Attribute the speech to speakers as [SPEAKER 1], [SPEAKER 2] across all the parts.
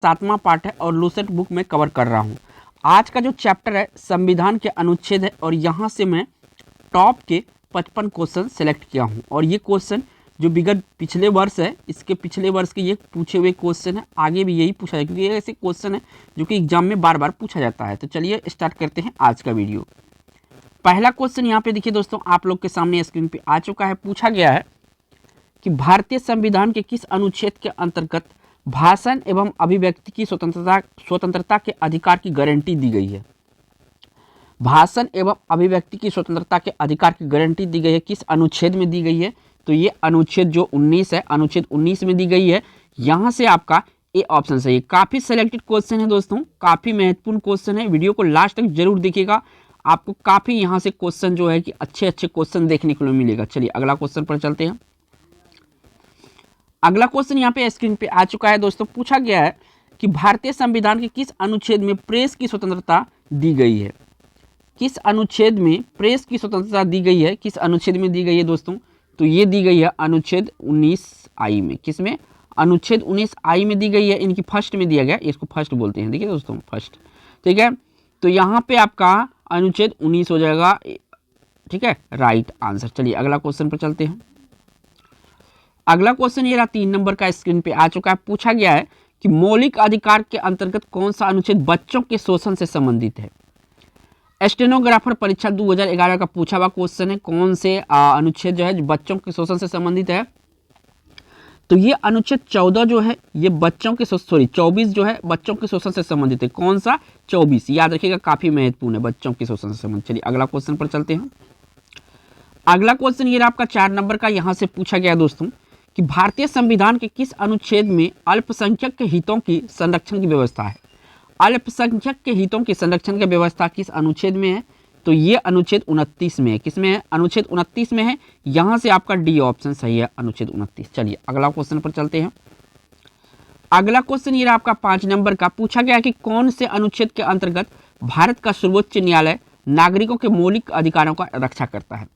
[SPEAKER 1] 7वां part है और Lucent book में कवर कर रहा हूँ। आज का जो चैप्टर है संविधान के अनुच्छेद है और यहाँ से मैं टॉप के 55 क्वेश्चन सेलेक्ट किया हूँ और ये क्वेश्चन जो विगत पिछले वर्ष है इसके पिछले वर्ष के ये पूछे हुए क्वेश्चन है, आगे भी यही पूछा जाए क्योंकि ये ऐसे क्वेश्चन है जो कि एग्जाम में बार बार पूछा जाता है। तो चलिए स्टार्ट करते हैं आज का वीडियो। पहला क्वेश्चन यहाँ पे देखिए दोस्तों, आप लोग के सामने स्क्रीन पे आ चुका है। पूछा गया है कि भारतीय संविधान के किस अनुच्छेद के अंतर्गत भाषण एवं अभिव्यक्ति की स्वतंत्रता के अधिकार की गारंटी दी गई है। भाषण एवं अभिव्यक्ति की स्वतंत्रता के अधिकार की गारंटी दी गई है, किस अनुच्छेद में दी गई है? तो ये अनुच्छेद जो 19 है, अनुच्छेद 19 में दी गई है। यहाँ से आपका ए ऑप्शन सही है। काफ़ी सेलेक्टेड क्वेश्चन है दोस्तों, काफ़ी महत्वपूर्ण क्वेश्चन है। वीडियो को लास्ट तक जरूर देखिएगा, आपको काफ़ी यहाँ से क्वेश्चन जो है कि अच्छे अच्छे क्वेश्चन देखने को मिलेगा। चलिए अगला क्वेश्चन पर चलते हैं। अगला क्वेश्चन यहाँ पे स्क्रीन पे आ चुका है दोस्तों। पूछा गया है कि भारतीय संविधान के किस अनुच्छेद में प्रेस की स्वतंत्रता दी गई है? किस अनुच्छेद में प्रेस की स्वतंत्रता दी गई है? किस अनुच्छेद में दी गई है दोस्तों? तो ये दी गई है अनुच्छेद 19I में। किसमें? अनुच्छेद 19I में दी गई है। इनकी फर्स्ट में दिया गया, इसको फर्स्ट बोलते हैं, देखिए दोस्तों फर्स्ट, ठीक है। तो यहाँ पे आपका अनुच्छेद 19 हो जाएगा, ठीक है, राइट आंसर। चलिए अगला क्वेश्चन पर चलते हैं। अगला क्वेश्चन ये रहा 3 नंबर का, स्क्रीन पे आ चुका है। पूछा गया है कि मौलिक अधिकार के अंतर्गत कौन सा अनुच्छेद बच्चों के शोषण से संबंधित है? स्टेनोग्राफर परीक्षा 2011 का पूछा हुआ क्वेश्चन है, कौन से अनुच्छेद जो है बच्चों के शोषण से संबंधित है? तो ये अनुच्छेद 14 जो है ये बच्चों के 24 जो है बच्चों के शोषण से संबंधित है। कौन सा? 24, याद रखिएगा, काफी महत्वपूर्ण है, बच्चों के शोषण से संबंधित। चलिए अगला क्वेश्चन पर चलते हैं। अगला क्वेश्चन ये आपका 4 नंबर का, यहाँ से पूछा गया दोस्तों कि भारतीय संविधान के किस अनुच्छेद में अल्पसंख्यक के हितों की संरक्षण की व्यवस्था है? अल्पसंख्यक के हितों की संरक्षण की व्यवस्था किस अनुच्छेद में है? तो ये अनुच्छेद 29 में है। किसमें है? अनुच्छेद 29 में है। यहाँ से आपका डी ऑप्शन सही है, अनुच्छेद 29। चलिए अगला क्वेश्चन पर चलते हैं। अगला क्वेश्चन ये आपका 5 नंबर का। पूछा गया कि कौन से अनुच्छेद के अंतर्गत भारत का सर्वोच्च न्यायालय नागरिकों के मौलिक अधिकारों का रक्षा करता है?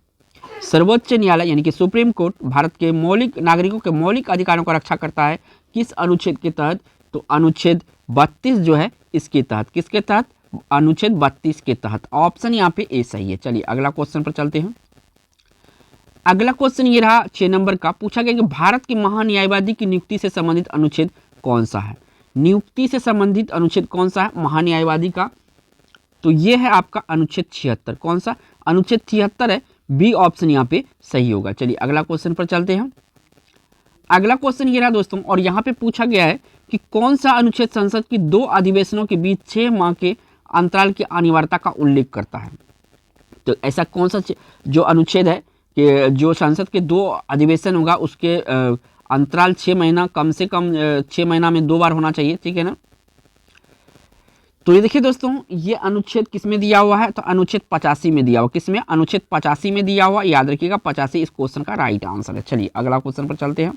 [SPEAKER 1] सर्वोच्च न्यायालय यानी कि सुप्रीम कोर्ट भारत के नागरिकों के मौलिक अधिकारों का रक्षा करता है किस अनुच्छेद के तहत? तो अनुच्छेद 32 जो है इसके तहत। किसके तहत? अनुच्छेद 32 के तहत। ऑप्शन यहाँ पे ए सही है। चलिए अगला क्वेश्चन पर चलते हैं। अगला क्वेश्चन ये रहा 6 नंबर का। पूछा गया कि भारत के महान्यायवादी की नियुक्ति से संबंधित अनुच्छेद कौन सा है? नियुक्ति से संबंधित अनुच्छेद कौन सा है महान्यायवादी का? तो ये है आपका अनुच्छेद 76। कौन सा? अनुच्छेद 76 है, बी ऑप्शन यहाँ पे सही होगा। चलिए अगला क्वेश्चन पर चलते हैं। अगला क्वेश्चन ये रहा दोस्तों और यहाँ पे पूछा गया है कि कौन सा अनुच्छेद संसद की 2 अधिवेशनों के बीच 6 माह के अंतराल की अनिवार्यता का उल्लेख करता है? तो ऐसा कौन सा जो अनुच्छेद है कि जो संसद के 2 अधिवेशन होगा उसके अंतराल 6 महीना, कम से कम 6 महीना में 2 बार होना चाहिए, ठीक है ना। तो ये देखिए दोस्तों, ये अनुच्छेद किसमें दिया हुआ है? तो अनुच्छेद 85 में दिया हुआ। किसमें? अनुच्छेद 85 में दिया हुआ, याद रखिएगा 85 इस क्वेश्चन का राइट आंसर है। चलिए अगला क्वेश्चन पर चलते हैं।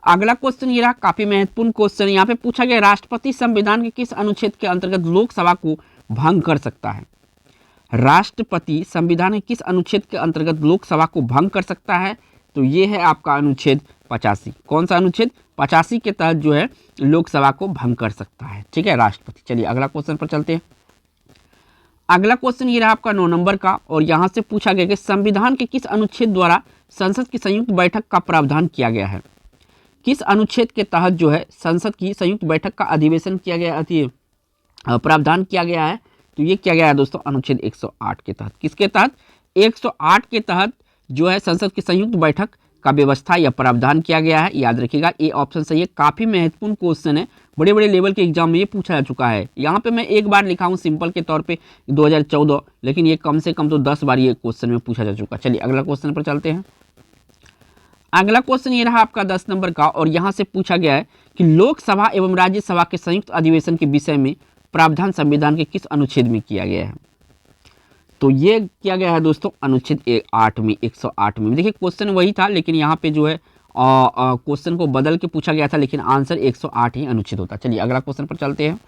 [SPEAKER 1] अगला क्वेश्चन ये रहा, काफी महत्वपूर्ण क्वेश्चन। यहाँ पे पूछा गया राष्ट्रपति संविधान के किस अनुच्छेद के अंतर्गत लोकसभा को भंग कर सकता है? राष्ट्रपति संविधान के किस अनुच्छेद के अंतर्गत लोकसभा को भंग कर सकता है? तो ये है आपका अनुच्छेद 85। कौन सा अनुच्छेद? 85 के तहत जो है लोकसभा को भंग कर सकता है, ठीक है, राष्ट्रपति। चलिए अगला क्वेश्चन पर चलते हैं। अगला क्वेश्चन ये रहा आपका 9 नंबर का और यहाँ से पूछा गया कि संविधान के किस अनुच्छेद द्वारा संसद की संयुक्त बैठक का प्रावधान किया गया है? किस अनुच्छेद के तहत जो है संसद की संयुक्त बैठक का अधिवेशन किया गया, प्रावधान किया गया है? तो ये किया गया है दोस्तों अनुच्छेद 108 के तहत। किसके तहत? 108 के तहत जो है संसद की संयुक्त बैठक का व्यवस्था या प्रावधान किया गया है, याद रखिएगा ए ऑप्शन सही है। काफी महत्वपूर्ण क्वेश्चन है, बड़े बड़े लेवल के एग्जाम में ये पूछा जा चुका है। यहाँ पे मैं एक बार लिखा हूँ सिंपल के तौर पे 2014, लेकिन ये कम से कम तो 10 बार ये क्वेश्चन में पूछा जा चुका। चलिए अगला क्वेश्चन पर चलते हैं। अगला क्वेश्चन ये रहा आपका 10 नंबर का और यहाँ से पूछा गया है कि लोकसभा एवं राज्यसभा के संयुक्त अधिवेशन के विषय में प्रावधान संविधान के किस अनुच्छेद में किया गया है? तो ये किया गया है दोस्तों अनुच्छेद 8 में, 108 में। देखिए क्वेश्चन वही था, लेकिन यहाँ पे जो है क्वेश्चन को बदल के पूछा गया था, लेकिन आंसर 108 ही अनुच्छेद होता। चलिए अगला क्वेश्चन पर चलते हैं।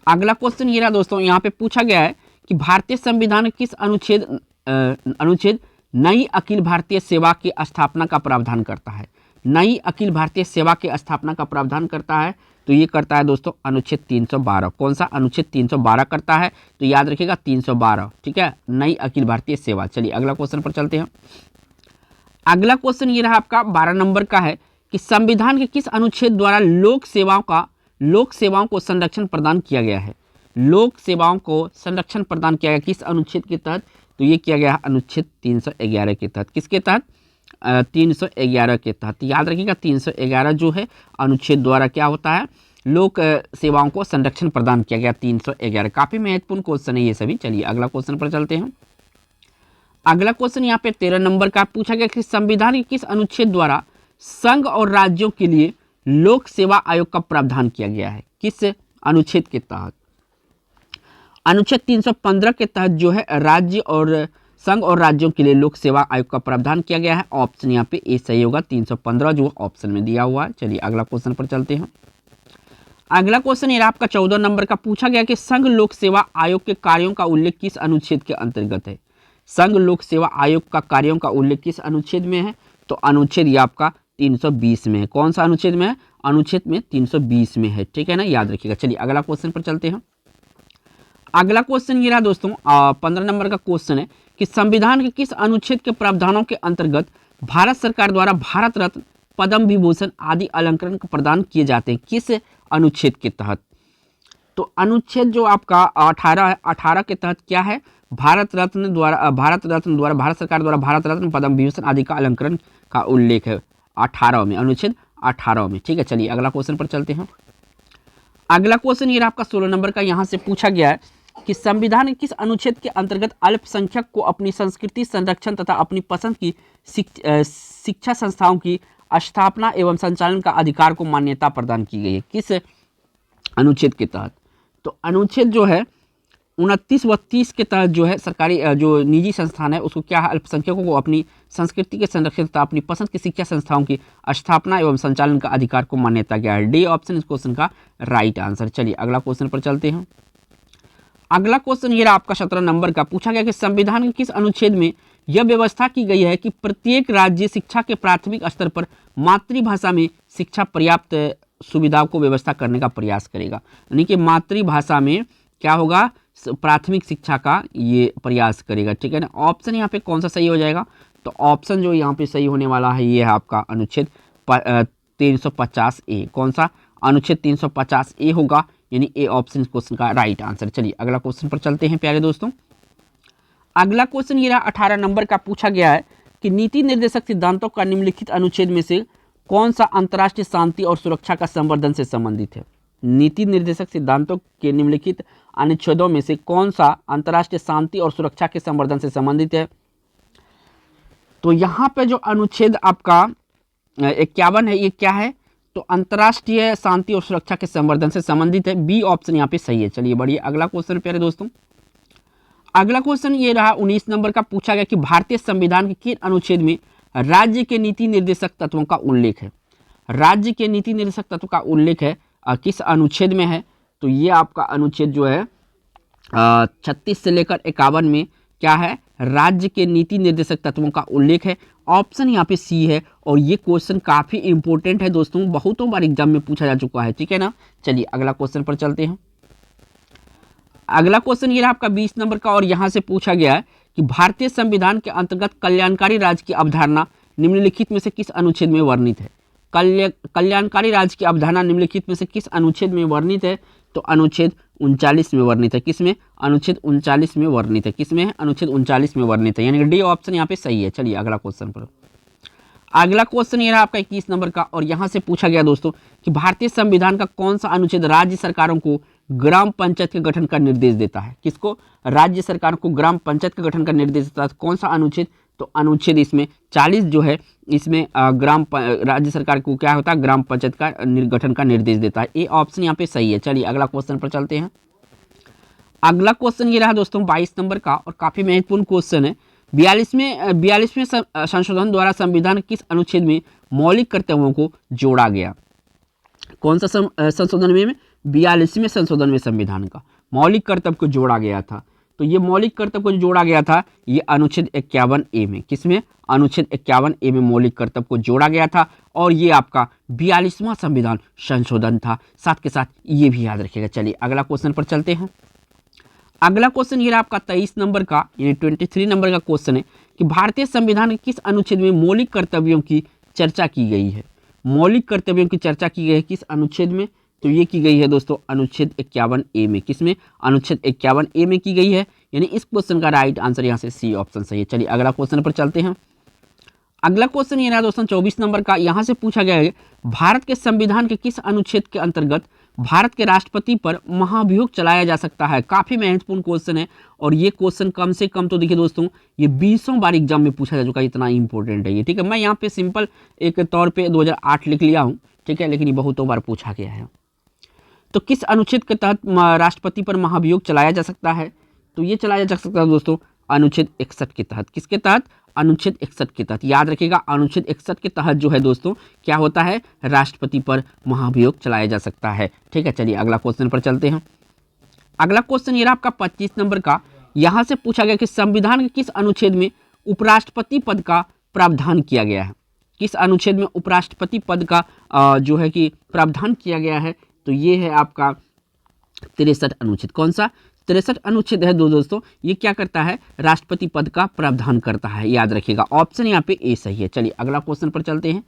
[SPEAKER 1] अगला क्वेश्चन ये रहा दोस्तों, यहाँ पे पूछा गया है कि भारतीय संविधान किस अनुच्छेद नई अखिल भारतीय सेवा की स्थापना का प्रावधान करता है? नई अखिल भारतीय सेवा की स्थापना का प्रावधान करता है। तो ये करता है दोस्तों अनुच्छेद 312। कौन सा? अनुच्छेद 312 करता है, तो याद रखिएगा 312, ठीक है, नई अखिल भारतीय सेवा। चलिए अगला क्वेश्चन पर चलते हैं। अगला क्वेश्चन ये रहा आपका 12 नंबर का है कि संविधान के किस अनुच्छेद द्वारा लोक सेवाओं को संरक्षण प्रदान किया गया है? लोक सेवाओं को संरक्षण प्रदान किया गया किस अनुच्छेद के तहत? तो ये किया गया अनुच्छेद 311 के तहत। किसके तहत? 311 के तहत। याद रखिएगा 311 जो है अनुच्छेद द्वारा क्या होता है? लोक सेवाओं को संरक्षण प्रदान किया गया 311। काफी महत्वपूर्ण क्वेश्चन है ये सभी। चलिए अगला क्वेश्चन पर चलते हैं। अगला क्वेश्चन यहाँ पे 13 नंबर का पूछा गया कि संविधान के किस अनुच्छेद द्वारा संघ और राज्यों के लिए लोक सेवा आयोग का प्रावधान किया गया है? किस अनुच्छेद के तहत? अनुच्छेद 315 के तहत जो है राज्य और संघ और राज्यों के लिए लोक सेवा आयोग का प्रावधान किया गया है। ऑप्शन यहाँ पे ए सही होगा, 315 जो ऑप्शन में दिया हुआ है। चलिए अगला क्वेश्चन पर चलते हैं। अगला क्वेश्चन ये आपका 14 नंबर का पूछा गया कि संघ लोक सेवा आयोग के कार्यों का उल्लेख किस अनुच्छेद के अंतर्गत है? संघ लोक सेवा आयोग का कार्यों का उल्लेख किस अनुच्छेद में है? तो अनुच्छेद ये आपका 320 में है। कौन सा अनुच्छेद में है? अनुच्छेद में 320 में है, ठीक है ना, याद रखिएगा। चलिए अगला क्वेश्चन पर चलते हैं। अगला क्वेश्चन ये रहा दोस्तों 15 नंबर का क्वेश्चन है कि संविधान के किस अनुच्छेद के प्रावधानों के अंतर्गत भारत सरकार द्वारा भारत रत्न, पद्म विभूषण आदि अलंकरण प्रदान किए जाते हैं? किस अनुच्छेद के तहत? तो अनुच्छेद जो आपका 18 है, 18 के तहत क्या है? भारत रत्न द्वारा भारत सरकार द्वारा भारत रत्न, पद्म विभूषण आदि का अलंकरण का उल्लेख है 18 में, अनुच्छेद 18 में, ठीक है। चलिए अगला क्वेश्चन पर चलते हैं। अगला क्वेश्चन ये आपका 16 नंबर का यहाँ से पूछा गया है कि संविधान के किस अनुच्छेद के अंतर्गत अल्पसंख्यक को अपनी संस्कृति संरक्षण तथा अपनी पसंद की शिक्षा संस्थाओं की स्थापना एवं संचालन का अधिकार को मान्यता प्रदान की गई है? किस अनुच्छेद के तहत? तो अनुच्छेद जो है 29 व 30 के तहत जो है सरकारी जो निजी संस्थान है उसको क्या है? अल्पसंख्यकों को अपनी संस्कृति के संरक्षण तथा अपनी पसंद की शिक्षा संस्थाओं की स्थापना एवं संचालन का अधिकार को मान्यता गया है। डी ऑप्शन इस क्वेश्चन का राइट आंसर। चलिए अगला क्वेश्चन पर चलते हैं। अगला क्वेश्चन ये आपका 17 नंबर का पूछा गया कि संविधान के किस अनुच्छेद में यह व्यवस्था की गई है कि प्रत्येक राज्य शिक्षा के प्राथमिक स्तर पर मातृभाषा में शिक्षा पर्याप्त सुविधाओं को व्यवस्था करने का प्रयास करेगा? यानी कि मातृभाषा में क्या होगा? प्राथमिक शिक्षा का ये प्रयास करेगा, ठीक है ना। ऑप्शन यहाँ पे कौन सा सही हो जाएगा? तो ऑप्शन जो यहाँ पे सही होने वाला है ये है आपका अनुच्छेद 350A। कौन सा? अनुच्छेद 350A होगा, यानी ए ऑप्शन इस क्वेश्चन का राइट आंसर। चलिए अगला क्वेश्चन पर चलते हैं प्यारे दोस्तों। अगला क्वेश्चन ये 18 नंबर का पूछा गया है कि नीति निर्देशक सिद्धांतों का निम्नलिखित अनुच्छेद में से कौन सा अंतर्राष्ट्रीय शांति और सुरक्षा का संवर्धन से संबंधित है? नीति निर्देशक सिद्धांतों के निम्नलिखित अनुच्छेदों में से कौन सा अंतर्राष्ट्रीय शांति और सुरक्षा के संवर्धन से संबंधित है? तो यहाँ पे जो अनुच्छेद आपका 51 है ये क्या है? तो अंतर्राष्ट्रीय शांति और सुरक्षा के संवर्धन से संबंधित है। बी ऑप्शन यहाँ पे सही है। चलिए बढ़िए अगला क्वेश्चन प्यारे दोस्तों। अगला क्वेश्चन ये रहा 19 नंबर का पूछा गया कि भारतीय संविधान के किस अनुच्छेद में राज्य के नीति निर्देशक तत्वों का उल्लेख है? राज्य के नीति निर्देशक तत्व का उल्लेख है किस अनुच्छेद में है? तो ये आपका अनुच्छेद जो है 36 से लेकर 51 में क्या है? राज्य के नीति निर्देशक तत्वों का उल्लेख है। ऑप्शन यहाँ पे सी है और ये क्वेश्चन काफी इंपॉर्टेंट है दोस्तों, बहुतों बार एग्जाम में पूछा जा चुका है, ठीक है ना। चलिए अगला क्वेश्चन पर चलते हैं। अगला क्वेश्चन ये आपका 20 नंबर का और यहाँ से पूछा गया है कि भारतीय संविधान के अंतर्गत कल्याणकारी राज्य की अवधारणा निम्नलिखित में से किस अनुच्छेद में वर्णित है? कल्याणकारी राज्य की अवधारणा निम्नलिखित में से किस अनुच्छेद में वर्णित है? तो अनुच्छेद 39 में वर्णित है। किसमें? अनुच्छेद 39 में वर्णित है। किसमें है? अनुच्छेद 39 में वर्णित है, यानी डी ऑप्शन यहाँ पे सही है। चलिए अगला क्वेश्चन पर। अगला क्वेश्चन ये रहा आपका 21 नंबर का और यहाँ से पूछा गया दोस्तों कि भारतीय संविधान का कौन सा अनुच्छेद राज्य सरकारों को ग्राम पंचायत के गठन का निर्देश देता है? किसको? राज्य सरकार को ग्राम पंचायत के गठन का निर्देश देता है। कौन सा अनुच्छेद? तो अनुच्छेद इसमें 40 जो है इसमें राज्य सरकार को क्या होता है? ग्राम पंचायत का गठन का निर्देश देता है। ए ऑप्शन यहाँ पे सही है। चलिए अगला क्वेश्चन पर चलते हैं। अगला क्वेश्चन ये रहा दोस्तों 22 नंबर का और काफी महत्वपूर्ण क्वेश्चन है। 42वें संशोधन द्वारा संविधान किस अनुच्छेद में मौलिक कर्तव्यों को जोड़ा गया? कौन सा संशोधन में? 42वें संशोधन में संविधान का मौलिक कर्तव्य को जोड़ा गया था। तो ये मौलिक कर्तव्य को जो जोड़ा गया था ये अनुच्छेद 51A में, किसमें? अनुच्छेद 51A में मौलिक कर्तव्य को जोड़ा गया था और ये आपका 42वां संविधान संशोधन था। साथ के साथ ये भी याद रखिएगा। चलिए अगला क्वेश्चन पर चलते हैं। अगला क्वेश्चन ये आपका 23 नंबर का यानी 23 नंबर का क्वेश्चन है कि भारतीय संविधान के किस अनुच्छेद में मौलिक कर्तव्यों की चर्चा की गई है? मौलिक कर्तव्यों की चर्चा की गई है किस अनुच्छेद में? तो ये की गई है दोस्तों अनुच्छेद 51A में। किसमें? अनुच्छेद 51A में की गई है, यानी इस क्वेश्चन का राइट आंसर यहाँ से सी ऑप्शन सही है। चलिए अगला क्वेश्चन पर चलते हैं। अगला क्वेश्चन ये रहा दोस्तों 24 नंबर का। यहाँ से पूछा गया है भारत के संविधान के किस अनुच्छेद के अंतर्गत भारत के राष्ट्रपति पर महाभियोग चलाया जा सकता है? काफी महत्वपूर्ण क्वेश्चन है और ये क्वेश्चन कम से कम तो देखिए दोस्तों ये 20 बार एग्जाम में पूछा जा चुका है, इतना इंपॉर्टेंट है ये। ठीक है, मैं यहाँ पे सिंपल एक तौर पे 2008 लिख लिया हूँ, ठीक है, लेकिन ये बहुतों बार पूछा गया है। तो किस अनुच्छेद के तहत राष्ट्रपति पर महाभियोग चलाया जा सकता है? तो ये चलाया जा सकता है दोस्तों अनुच्छेद 61 के तहत। किसके तहत? अनुच्छेद 61 के तहत। याद रखिएगा अनुच्छेद 61 के तहत जो है दोस्तों क्या होता है? राष्ट्रपति पर महाभियोग चलाया जा सकता है। ठीक है, चलिए अगला क्वेश्चन पर चलते हैं। अगला क्वेश्चन ये रहा आपका 25 नंबर का। यहाँ से पूछा गया कि संविधान के किस अनुच्छेद में उपराष्ट्रपति पद का प्रावधान किया गया है? किस अनुच्छेद में उपराष्ट्रपति पद का जो है कि प्रावधान किया गया है? तो ये है आपका 63 अनुच्छेद। कौन सा? 63 अनुच्छेद है दोस्तों। ये क्या करता है? राष्ट्रपति पद का प्रावधान करता है। याद रखिएगा ऑप्शन यहाँ पे ए सही है। चलिए अगला क्वेश्चन पर चलते हैं।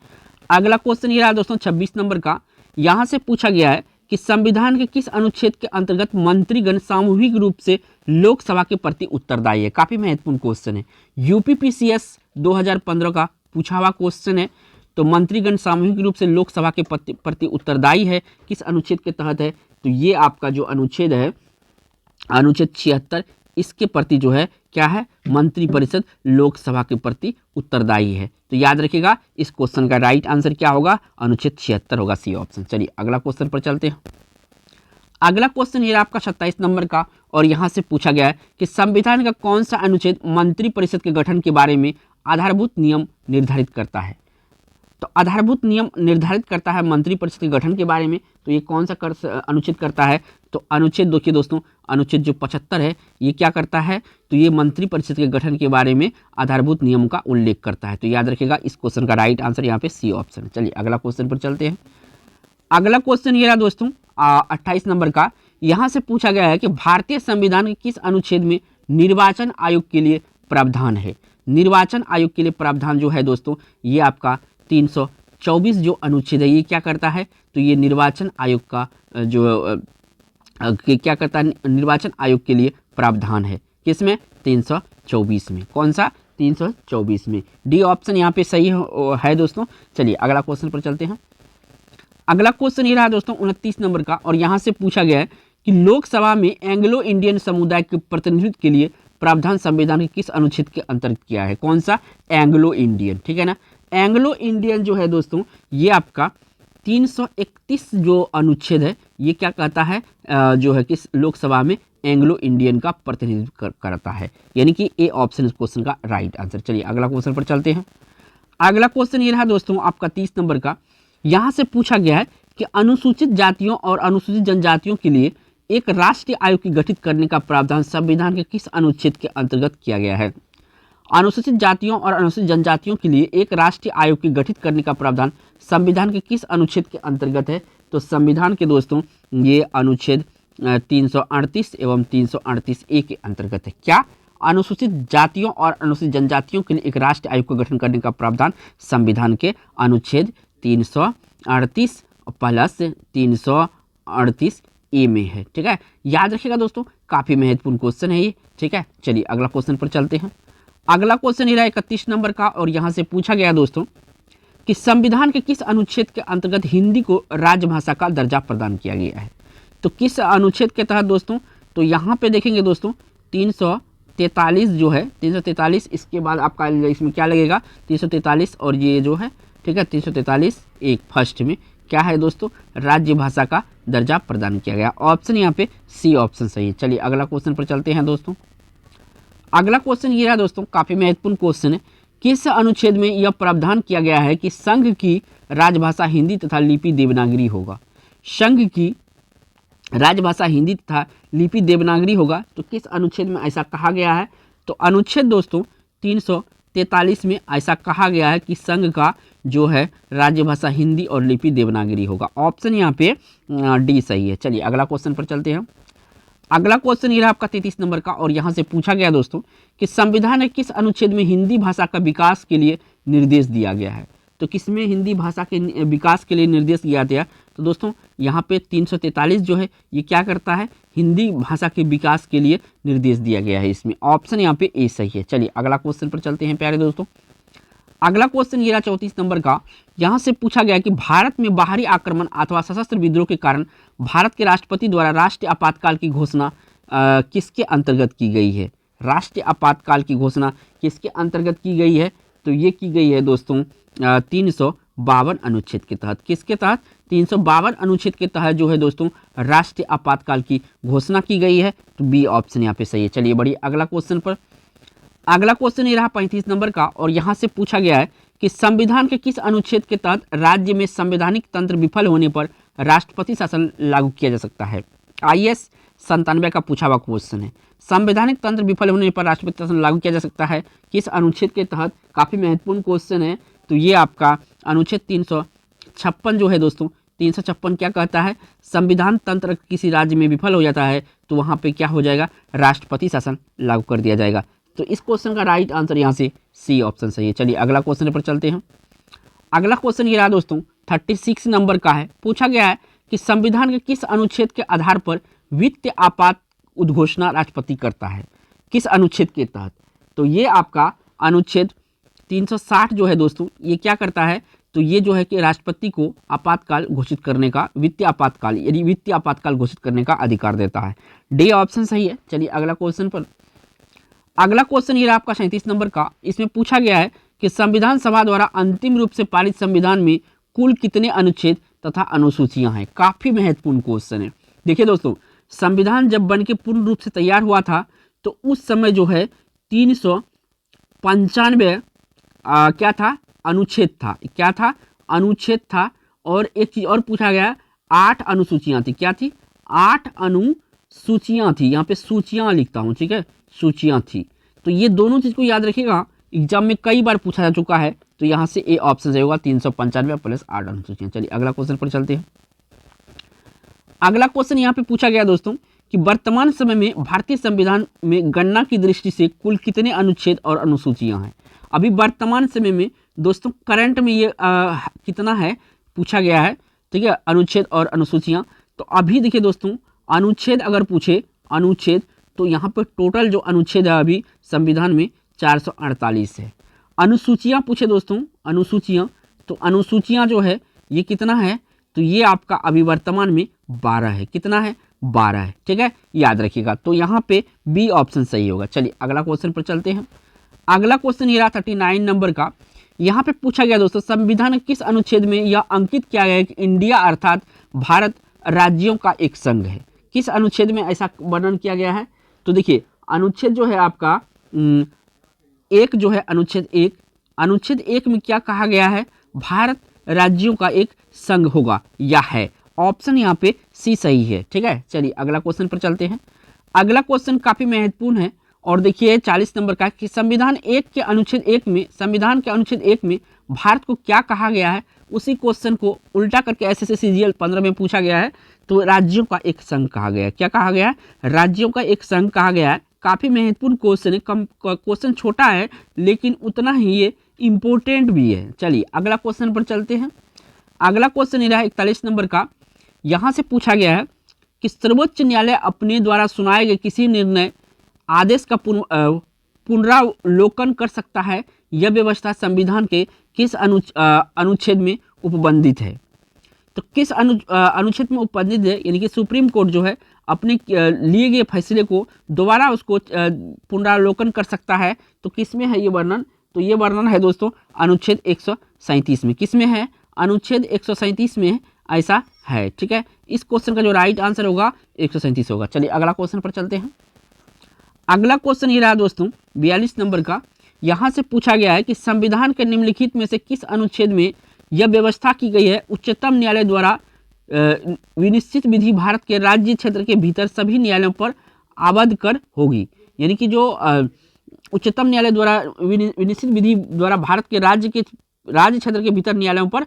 [SPEAKER 1] अगला क्वेश्चन ये रहा दोस्तों 26 नंबर का। यहाँ से पूछा गया है कि संविधान के किस अनुच्छेद के अंतर्गत मंत्रीगण सामूहिक रूप से लोकसभा के प्रति उत्तरदायी है? काफी महत्वपूर्ण क्वेश्चन है, यूपीपीसीएस 2015 का पूछा हुआ क्वेश्चन है। तो मंत्रीगण सामूहिक रूप से लोकसभा के प्रति उत्तरदायी है, किस अनुच्छेद के तहत है? तो ये आपका जो अनुच्छेद है अनुच्छेद 76, इसके प्रति जो है क्या है? मंत्रिपरिषद लोकसभा के प्रति उत्तरदायी है। तो याद रखिएगा इस क्वेश्चन का राइट आंसर क्या होगा? अनुच्छेद 76 होगा, सी ऑप्शन। चलिए अगला क्वेश्चन पर चलते हैं। अगला क्वेश्चन ये आपका 27 नंबर का और यहाँ से पूछा गया है कि संविधान का कौन सा अनुच्छेद मंत्रिपरिषद के गठन के बारे में आधारभूत नियम निर्धारित करता है? तो आधारभूत नियम निर्धारित करता है मंत्रिपरिषद के गठन के बारे में। तो ये कौन सा अनुच्छेद करता है? तो अनुच्छेद देखिए दोस्तों, अनुच्छेद जो 75 है ये क्या करता है? तो ये मंत्रिपरिषद के गठन के बारे में आधारभूत नियमों का उल्लेख करता है। तो याद रखिएगा इस क्वेश्चन का राइट आंसर यहाँ पे सी ऑप्शन है। चलिए अगला क्वेश्चन पर चलते हैं। अगला क्वेश्चन ये रहा दोस्तों 28 नंबर का। यहाँ से पूछा गया है कि भारतीय संविधान के किस अनुच्छेद में निर्वाचन आयोग के लिए प्रावधान है? निर्वाचन आयोग के लिए प्रावधान जो है दोस्तों ये आपका 324 जो अनुच्छेद है ये क्या करता है? तो ये निर्वाचन आयोग का जो क्या करता है? निर्वाचन आयोग के लिए प्रावधान है। किसमें? 324 में। कौन सा? 324 में। डी ऑप्शन यहाँ पे सही है दोस्तों। चलिए अगला क्वेश्चन पर चलते हैं। अगला क्वेश्चन ये रहा दोस्तों 29 नंबर का और यहाँ से पूछा गया है कि लोकसभा में एंग्लो इंडियन समुदाय के प्रतिनिधित्व के लिए प्रावधान संविधान के किस अनुच्छेद के अंतर्गत किया है? कौन सा? Anglo Indian. ठीक है ना, एंग्लो इंडियन जो है दोस्तों ये आपका 331 जो अनुच्छेद है ये क्या कहता है? जो है कि लोकसभा में एंग्लो इंडियन का प्रतिनिधित्व करता है, यानी कि ए ऑप्शन इस क्वेश्चन का राइट आंसर। चलिए अगला क्वेश्चन पर चलते हैं। अगला क्वेश्चन ये रहा दोस्तों आपका 30 नंबर का। यहाँ से पूछा गया है कि अनुसूचित जातियों और अनुसूचित जनजातियों के लिए एक राष्ट्रीय आयोग की गठित करने का प्रावधान संविधान के किस अनुच्छेद के अंतर्गत किया गया है? अनुसूचित जातियों और अनुसूचित जनजातियों के लिए एक राष्ट्रीय आयोग की गठित करने का प्रावधान संविधान के किस अनुच्छेद के अंतर्गत है? तो संविधान के दोस्तों ये अनुच्छेद 338 एवं 338A के अंतर्गत है। क्या? अनुसूचित जातियों और अनुसूचित जनजातियों के लिए एक राष्ट्रीय आयोग का गठन करने का प्रावधान संविधान के अनुच्छेद 338 प्लस 338A में है। ठीक है, याद रखिएगा दोस्तों, काफी महत्वपूर्ण क्वेश्चन है ये। ठीक है, चलिए अगला क्वेश्चन पर चलते हैं। अगला क्वेश्चन ये रहा 31 नंबर का और यहाँ से पूछा गया दोस्तों कि संविधान के किस अनुच्छेद के अंतर्गत हिंदी को राजभाषा का दर्जा प्रदान किया गया है? तो किस अनुच्छेद के तहत दोस्तों? तो यहाँ पे देखेंगे दोस्तों 343 जो है 343, इसके बाद आपका इसमें क्या लगेगा? 343 और ये जो है ठीक है 343 एक फर्स्ट में क्या है दोस्तों? राज्य भाषा का दर्जा प्रदान किया गया। ऑप्शन यहाँ पे सी ऑप्शन सही है। चलिए अगला क्वेश्चन पर चलते हैं दोस्तों। अगला क्वेश्चन ये रहा दोस्तों, काफी महत्वपूर्ण क्वेश्चन है। किस अनुच्छेद में यह प्रावधान किया गया है कि संघ की राजभाषा हिंदी तथा लिपि देवनागरी होगा? संघ की राजभाषा हिंदी तथा लिपि देवनागरी होगा, तो किस अनुच्छेद में ऐसा कहा गया है? तो अनुच्छेद दोस्तों 343 में ऐसा कहा गया है कि संघ का जो है राजभाषा हिंदी और लिपि देवनागरी होगा। ऑप्शन यहाँ पे डी सही है। चलिए अगला क्वेश्चन पर चलते हैं। अगला क्वेश्चन ये रहा आपका 33 नंबर का, और यहाँ से पूछा गया दोस्तों कि संविधान के किस अनुच्छेद में हिंदी भाषा का विकास के लिए निर्देश दिया गया है? तो किसमें हिंदी भाषा के विकास के लिए निर्देश दिया गया? तो दोस्तों यहाँ पे 343 जो है ये क्या करता है? हिंदी भाषा के विकास के लिए निर्देश दिया गया है इसमें। ऑप्शन यहाँ पे ए सही है। चलिए अगला क्वेश्चन पर चलते हैं प्यारे दोस्तों। अगला क्वेश्चन ये रहा 34 नंबर का। यहाँ से पूछा गया कि भारत में बाहरी आक्रमण अथवा सशस्त्र विद्रोह के कारण भारत के राष्ट्रपति द्वारा राष्ट्रीय आपातकाल की घोषणा किसके अंतर्गत की गई है? राष्ट्रीय आपातकाल की घोषणा किसके अंतर्गत की गई है? तो ये की गई है दोस्तों 352 अनुच्छेद के तहत। किसके तहत? 352 अनुच्छेद के तहत जो है दोस्तों राष्ट्रीय आपातकाल की घोषणा की गई है। तो बी ऑप्शन यहाँ पे सही है। चलिए बढ़िए अगला क्वेश्चन पर। अगला क्वेश्चन ये रहा 35 नंबर का, और यहाँ से पूछा गया है कि संविधान के किस अनुच्छेद के तहत राज्य में संवैधानिक तंत्र विफल होने पर राष्ट्रपति शासन लागू किया जा सकता है? IAS 97 का पूछा हुआ क्वेश्चन है। संवैधानिक तंत्र विफल होने पर राष्ट्रपति शासन लागू किया जा सकता है किस अनुच्छेद के तहत? काफी महत्वपूर्ण क्वेश्चन है। तो ये आपका अनुच्छेद 356 जो है दोस्तों 356 क्या कहता है? संविधान तंत्र किसी राज्य में विफल हो जाता है तो वहाँ पे क्या हो जाएगा? राष्ट्रपति शासन लागू कर दिया जाएगा। तो इस क्वेश्चन का राइट आंसर यहाँ से सी ऑप्शन सही है। चलिए अगला क्वेश्चन पर चलते हैं। अगला क्वेश्चन ये रहा दोस्तों 36 नंबर का है। पूछा गया है कि संविधान के किस अनुच्छेद के आधार पर वित्तीय आपात उद्घोषणा राष्ट्रपति करता है? किस अनुच्छेद के तहत? तो ये आपका अनुच्छेद 360 जो है दोस्तों ये क्या करता है? तो ये जो है कि राष्ट्रपति को आपातकाल घोषित करने का, वित्तीय आपातकाल यानी वित्तीय आपातकाल घोषित करने का अधिकार देता है। डी ऑप्शन सही है। चलिए अगला क्वेश्चन पर। अगला क्वेश्चन ये रहा आपका 37 नंबर का। इसमें पूछा गया है कि संविधान सभा द्वारा अंतिम रूप से पारित संविधान में कुल कितने अनुच्छेद तथा अनुसूचियां हैं? काफी महत्वपूर्ण क्वेश्चन है। देखिए दोस्तों संविधान जब बन के पूर्ण रूप से तैयार हुआ था तो उस समय जो है 395 क्या था? अनुच्छेद था। क्या था? अनुच्छेद था। और एक चीज और पूछा गया 8 अनुसूचियां थी। क्या थी? 8 अनुसूचियां थी। यहाँ पे सूचियां लिखता हूं, ठीक है, सूचियां थी। तो ये दोनों चीज को याद रखिएगा, एग्जाम में कई बार पूछा जा चुका है। तो यहाँ से ए ऑप्शन सही होगा 395 प्लस 8 अनुसूचियां। चलिए अगला क्वेश्चन पर चलते हैं। अगला क्वेश्चन यहाँ पे पूछा गया दोस्तों कि वर्तमान समय में भारतीय संविधान में गणना की दृष्टि से कुल कितने अनुच्छेद और अनुसूचियां हैं? अभी वर्तमान समय में दोस्तों करंट में ये कितना है पूछा गया है, ठीक है, अनुच्छेद और अनुसूचियां। तो अभी देखिए दोस्तों अनुच्छेद अगर पूछे अनुच्छेद तो यहाँ पे टोटल जो अनुच्छेद है अभी संविधान में 448 है। अनुसूचियां पूछे दोस्तों अनुसूचियां, तो अनुसूचियां जो है ये कितना है? तो ये आपका अभी वर्तमान में 12 है। कितना है? 12 है, ठीक है, याद रखिएगा। तो यहाँ पे बी ऑप्शन सही होगा। चलिए अगला क्वेश्चन पर चलते हैं। अगला क्वेश्चन ये रहा 39 नंबर का। यहाँ पे पूछा गया दोस्तों संविधान के किस अनुच्छेद में यह अंकित किया गया है कि इंडिया अर्थात भारत राज्यों का एक संघ है? किस अनुच्छेद में ऐसा वर्णन किया गया है? तो देखिए अनुच्छेद जो है आपका एक जो है अनुच्छेद एक में क्या कहा गया है? भारत राज्यों का एक संघ होगा या है। ऑप्शन यहाँ पे सी सही है, ठीक है। चलिए अगला क्वेश्चन पर चलते हैं। अगला क्वेश्चन काफी महत्वपूर्ण है और देखिए 40 नंबर का कि संविधान के अनुच्छेद 1 में भारत को क्या कहा गया है? उसी क्वेश्चन को उल्टा करके SSC CGL 15 में पूछा गया है। तो राज्यों का एक संघ कहा गया है। क्या कहा गया है? राज्यों का एक संघ कहा गया है। काफी महत्वपूर्ण क्वेश्चन है, क्वेश्चन छोटा है लेकिन उतना ही ये इंपॉर्टेंट भी है। चलिए अगला क्वेश्चन पर चलते हैं। अगला क्वेश्चन रहा 41 नंबर का। यहाँ से पूछा गया है कि सर्वोच्च न्यायालय अपने द्वारा सुनाए गए किसी निर्णय आदेश का पुनरावलोकन कर सकता है। यह व्यवस्था संविधान के किस अनुच्छेद में उपबंधित है? तो किस अनुच्छेद में उपबंधित है? यानी कि सुप्रीम कोर्ट जो है अपने लिए गए फैसले को दोबारा उसको पुनरावलोकन कर सकता है। तो किस में है ये वर्णन? तो ये वर्णन है दोस्तों अनुच्छेद 137 में। किस में है? अनुच्छेद 137 में ऐसा है, ठीक है। इस क्वेश्चन का जो राइट आंसर होगा 137 होगा। चलिए अगला क्वेश्चन पर चलते हैं। अगला क्वेश्चन ये रहा दोस्तों 42 नंबर का। यहाँ से पूछा गया है कि संविधान के निम्नलिखित में से किस अनुच्छेद में यह व्यवस्था की गई है उच्चतम न्यायालय द्वारा विनिश्चित विधि भारत के राज्य क्षेत्र के भीतर सभी न्यायालयों पर आबद्ध कर होगी। यानी कि जो उच्चतम न्यायालय द्वारा विनिश्चित विधि द्वारा भारत के राज्य क्षेत्र के भीतर न्यायालयों पर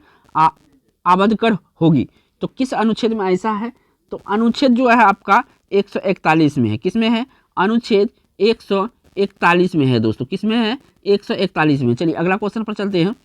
[SPEAKER 1] आबद्ध कर होगी। तो किस अनुच्छेद में ऐसा है? तो अनुच्छेद जो है आपका 141 में है। किस में है? अनुच्छेद 141 में है दोस्तों। किस में है? 141 में। चलिए अगला क्वेश्चन पर चलते हैं।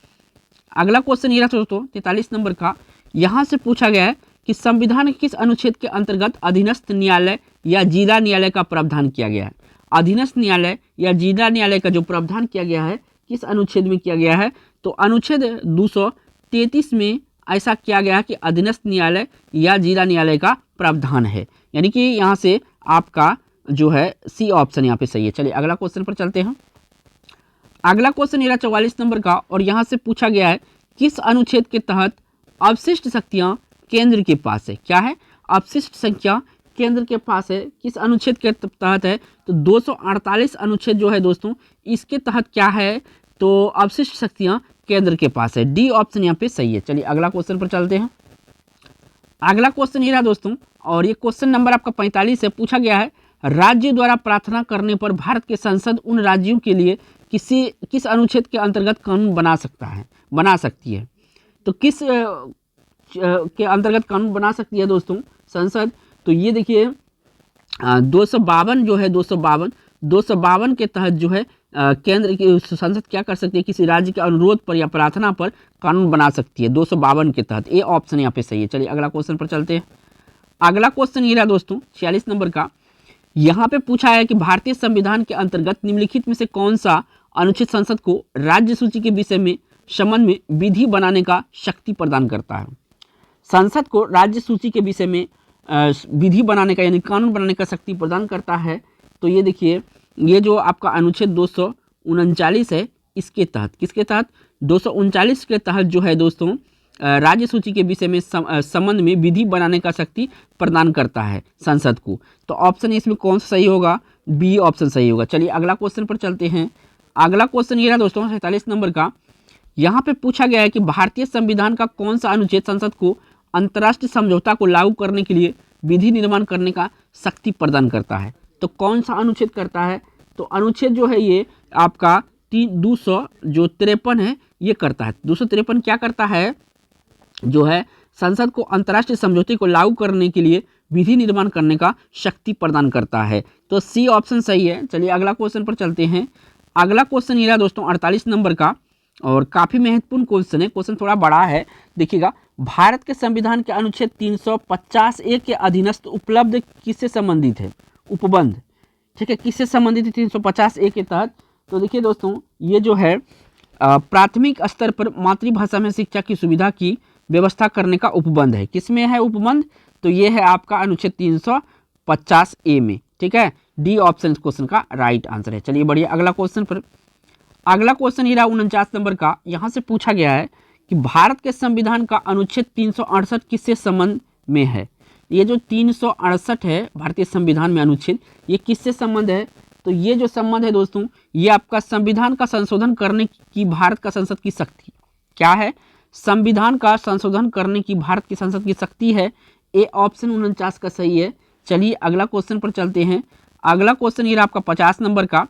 [SPEAKER 1] अगला क्वेश्चन ये रहा दोस्तों 43 नंबर का। यहाँ से पूछा गया है कि संविधान के किस अनुच्छेद के अंतर्गत अधीनस्थ न्यायालय या जिला न्यायालय का प्रावधान किया गया है? अधीनस्थ न्यायालय या जिला न्यायालय का जो प्रावधान किया गया है किस अनुच्छेद में किया गया है? तो अनुच्छेद 233 में ऐसा किया गया कि अधीनस्थ न्यायालय या जिला न्यायालय का प्रावधान है। यानी कि यहाँ से आपका जो है सी ऑप्शन यहाँ पे सही है। चलिए अगला क्वेश्चन पर चलते हैं। अगला क्वेश्चन ये 44 नंबर का और यहाँ से पूछा गया है किस अनुच्छेद के तहत अवशिष्ट शक्तियाँ केंद्र के पास है? क्या है? अवशिष्ट संख्या केंद्र के पास है। किस अनुच्छेद के तहत है? तो 248 अनुच्छेद जो है दोस्तों इसके तहत क्या है? तो अवशिष्ट शक्तियाँ केंद्र के पास है। डी ऑप्शन यहाँ पे सही है। चलिए अगला क्वेश्चन पर चलते हैं। अगला क्वेश्चन ये रहा दोस्तों और ये क्वेश्चन नंबर आपका 45 है। पूछा गया है राज्य द्वारा प्रार्थना करने पर भारत के संसद उन राज्यों के लिए किस अनुच्छेद के अंतर्गत कानून बना सकती है? तो किस के अंतर्गत कानून बना सकती है दोस्तों संसद? तो ये देखिए 252 जो है 252 के तहत जो है केंद्र की संसद क्या कर सकती है? किसी राज्य के अनुरोध पर या प्रार्थना पर कानून बना सकती है 252 के तहत। ए ऑप्शन यहाँ पे सही है। चलिए अगला क्वेश्चन पर चलते हैं। अगला क्वेश्चन ये रहा दोस्तों 46 नंबर का। यहाँ पे पूछा है कि भारतीय संविधान के अंतर्गत निम्नलिखित में से कौन सा अनुच्छेद संसद को राज्य सूची के विषय में संबंध में विधि बनाने का शक्ति प्रदान करता है? संसद को राज्य सूची के विषय में विधि बनाने का यानी कानून बनाने का शक्ति प्रदान करता है। तो ये देखिए ये जो आपका अनुच्छेद 239 है इसके तहत, किसके तहत? 239 के तहत जो है दोस्तों राज्य सूची के विषय में संबंध में विधि बनाने का शक्ति प्रदान करता है संसद को। तो ऑप्शन इसमें कौन सा सही होगा? बी ऑप्शन सही होगा। चलिए अगला क्वेश्चन पर चलते हैं। अगला क्वेश्चन ये रहा दोस्तों 47 नंबर का। यहाँ पे पूछा गया है कि भारतीय संविधान का कौन सा अनुच्छेद संसद को अंतर्राष्ट्रीय समझौता को लागू करने के लिए विधि निर्माण करने का शक्ति प्रदान करता है? तो कौन सा अनुच्छेद करता है? तो अनुच्छेद जो है ये आपका 253 है ये करता है। 253 क्या करता है? जो है संसद को अंतर्राष्ट्रीय समझौते को लागू करने के लिए विधि निर्माण करने का शक्ति प्रदान करता है। तो सी ऑप्शन सही है। चलिए अगला क्वेश्चन पर चलते हैं। अगला क्वेश्चन ये रहा दोस्तों 48 नंबर का और काफ़ी महत्वपूर्ण क्वेश्चन है। क्वेश्चन थोड़ा बड़ा है, देखिएगा। भारत के संविधान के अनुच्छेद 350A के अधीनस्थ उपलब्ध किससे संबंधित है? उपबंध, ठीक है, किससे संबंधित है 350A के तहत? तो देखिए दोस्तों ये जो है प्राथमिक स्तर पर मातृभाषा में शिक्षा की सुविधा की व्यवस्था करने का उपबंध है। किसमें है उपबंध? तो ये है आपका अनुच्छेद 350A में, ठीक है। डी ऑप्शन इस क्वेश्चन का राइट आंसर है। चलिए बढ़िया अगला क्वेश्चन पर। अगला क्वेश्चन ये रहा 49 नंबर का। यहाँ से पूछा गया है कि भारत के संविधान का अनुच्छेद 368 किससे संबंध में है? ये जो 368 है भारतीय संविधान में अनुच्छेद, ये किससे संबंध है? तो ये जो संबंध है दोस्तों ये आपका संविधान का संशोधन करने की भारत का संसद की शक्ति क्या है? संविधान का संशोधन करने की भारत की संसद की शक्ति है। ए ऑप्शन 49 का सही है। चलिए अगला क्वेश्चन पर चलते हैं। अगला क्वेश्चन ये रहा आपका 50 नंबर का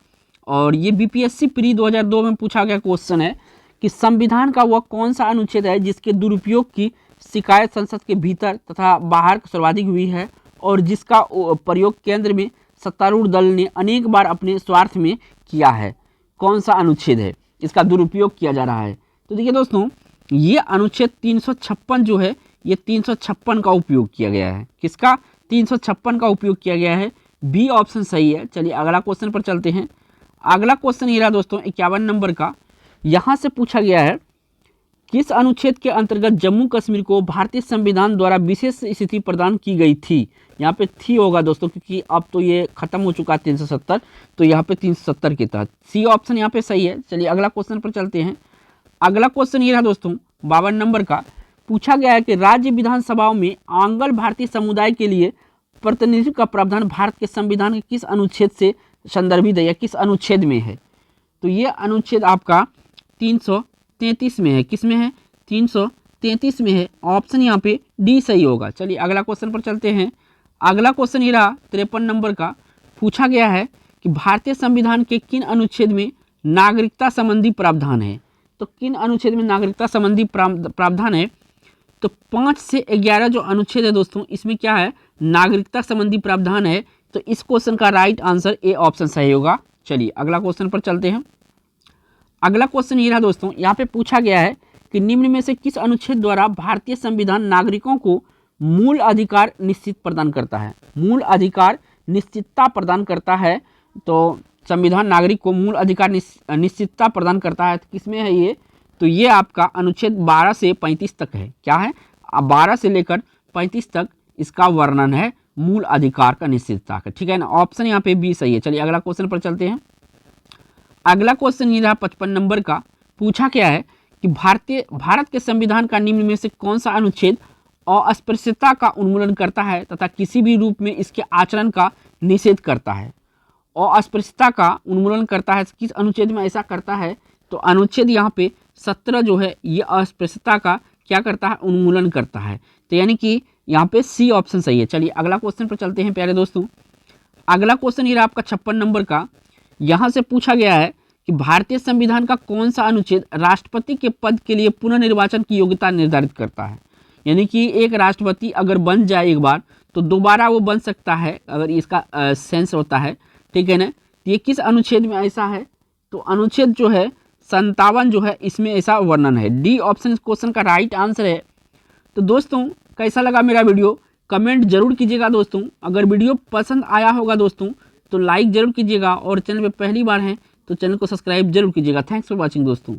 [SPEAKER 1] और ये बीपीएससी प्री 2002 में पूछा गया क्वेश्चन है कि संविधान का वह कौन सा अनुच्छेद है जिसके दुरुपयोग की शिकायत संसद के भीतर तथा बाहर सर्वाधिक हुई है और जिसका प्रयोग केंद्र में सत्तारूढ़ दल ने अनेक बार अपने स्वार्थ में किया है? कौन सा अनुच्छेद है इसका दुरुपयोग किया जा रहा है? तो देखिए दोस्तों ये अनुच्छेद 356 जो है ये 356 का उपयोग किया गया है। किसका? 356 का उपयोग किया गया है। बी ऑप्शन सही है। चलिए अगला क्वेश्चन पर चलते हैं। अगला क्वेश्चन ये रहा दोस्तों 51 नंबर का। यहाँ से पूछा गया है किस अनुच्छेद के अंतर्गत जम्मू कश्मीर को भारतीय संविधान द्वारा विशेष स्थिति प्रदान की गई थी? यहाँ पे थी होगा दोस्तों क्योंकि अब तो ये खत्म हो चुका है 370, तो यहाँ पे 370 के तहत सी ऑप्शन यहाँ पे सही है। चलिए अगला क्वेश्चन पर चलते हैं। अगला क्वेश्चन ये रहा दोस्तों 52 नंबर का। पूछा गया है कि राज्य विधानसभाओं में आंग्ल भारतीय समुदाय के लिए प्रतिनिधित्व का प्रावधान भारत के संविधान के किस अनुच्छेद से संदर्भित है या किस अनुच्छेद में है? तो ये अनुच्छेद आपका 333 में है। किस में है? 33 में है। ऑप्शन यहाँ पे डी सही होगा। चलिए अगला क्वेश्चन पर चलते हैं। अगला क्वेश्चन ये रहा 53 नंबर का। पूछा गया है कि भारतीय संविधान के किन अनुच्छेद में नागरिकता संबंधी प्रावधान है। तो किन अनुच्छेद में नागरिकता संबंधी प्रावधान है, तो 5 से 11 जो अनुच्छेद है दोस्तों, इसमें क्या है, नागरिकता संबंधी प्रावधान है। तो इस क्वेश्चन का राइट आंसर ए ऑप्शन सही होगा। चलिए अगला क्वेश्चन पर चलते हैं। अगला क्वेश्चन ये रहा दोस्तों, यहाँ पे पूछा गया है कि निम्न में से किस अनुच्छेद द्वारा भारतीय संविधान नागरिकों को मूल अधिकार निश्चित प्रदान करता है। मूल अधिकार निश्चितता प्रदान करता है। तो संविधान नागरिक को मूल अधिकार निश्चितता प्रदान करता है। तो किसमें है ये, तो ये आपका अनुच्छेद 12 से 35 तक है। क्या है, 12 से लेकर 35 तक इसका वर्णन है मूल अधिकार का निश्चितता का। ठीक है ना, ऑप्शन यहाँ पे बी सही है। चलिए अगला क्वेश्चन पर चलते हैं। अगला क्वेश्चन ये रहा 55 नंबर का। पूछा क्या है कि भारत के संविधान का निम्न में से कौन सा अनुच्छेद अस्पृश्यता का उन्मूलन करता है तथा किसी भी रूप में इसके आचरण का निषेध करता है। अस्पृश्यता का उन्मूलन करता है, किस अनुच्छेद में ऐसा करता है, तो अनुच्छेद यहाँ पे 17 जो है ये अस्पृश्यता का क्या करता है, उन्मूलन करता है। तो यानी कि यहाँ पे सी ऑप्शन सही है। चलिए अगला क्वेश्चन पर चलते हैं प्यारे दोस्तों। अगला क्वेश्चन ये रहा आपका 56 नंबर का। यहाँ से पूछा गया है कि भारतीय संविधान का कौन सा अनुच्छेद राष्ट्रपति के पद के लिए पुनर्निर्वाचन की योग्यता निर्धारित करता है। यानी कि एक राष्ट्रपति अगर बन जाए एक बार तो दोबारा वो बन सकता है, अगर इसका सेंस होता है। ठीक है ना, ये किस अनुच्छेद में ऐसा है, तो अनुच्छेद जो है 57 जो है इसमें ऐसा वर्णन है। डी ऑप्शन इस क्वेश्चन का राइट आंसर है। तो दोस्तों कैसा लगा मेरा वीडियो, कमेंट जरूर कीजिएगा दोस्तों। अगर वीडियो पसंद आया होगा दोस्तों तो लाइक जरूर कीजिएगा, और चैनल पे पहली बार हैं तो चैनल को सब्सक्राइब जरूर कीजिएगा। थैंक्स फॉर वॉचिंग दोस्तों।